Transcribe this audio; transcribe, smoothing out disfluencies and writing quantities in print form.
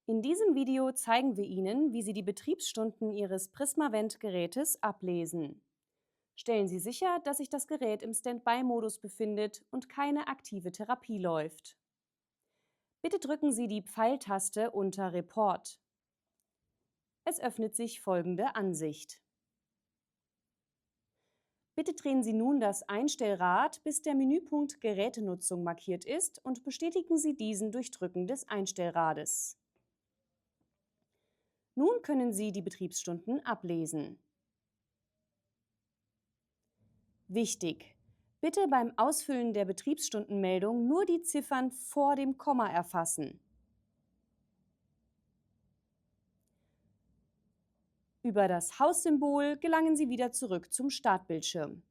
In diesem Video zeigen wir Ihnen, wie Sie die Betriebsstunden Ihres Prismavent-Gerätes ablesen. Stellen Sie sicher, dass sich das Gerät im Standby-Modus befindet und keine aktive Therapie läuft. Bitte drücken Sie die Pfeiltaste unter Report. Es öffnet sich folgende Ansicht. Bitte drehen Sie nun das Einstellrad, bis der Menüpunkt Gerätenutzung markiert ist und bestätigen Sie diesen durch Drücken des Einstellrades. Nun können Sie die Betriebsstunden ablesen. Wichtig! Bitte beim Ausfüllen der Betriebsstundenmeldung nur die Ziffern vor dem Komma erfassen. Über das Haussymbol gelangen Sie wieder zurück zum Startbildschirm.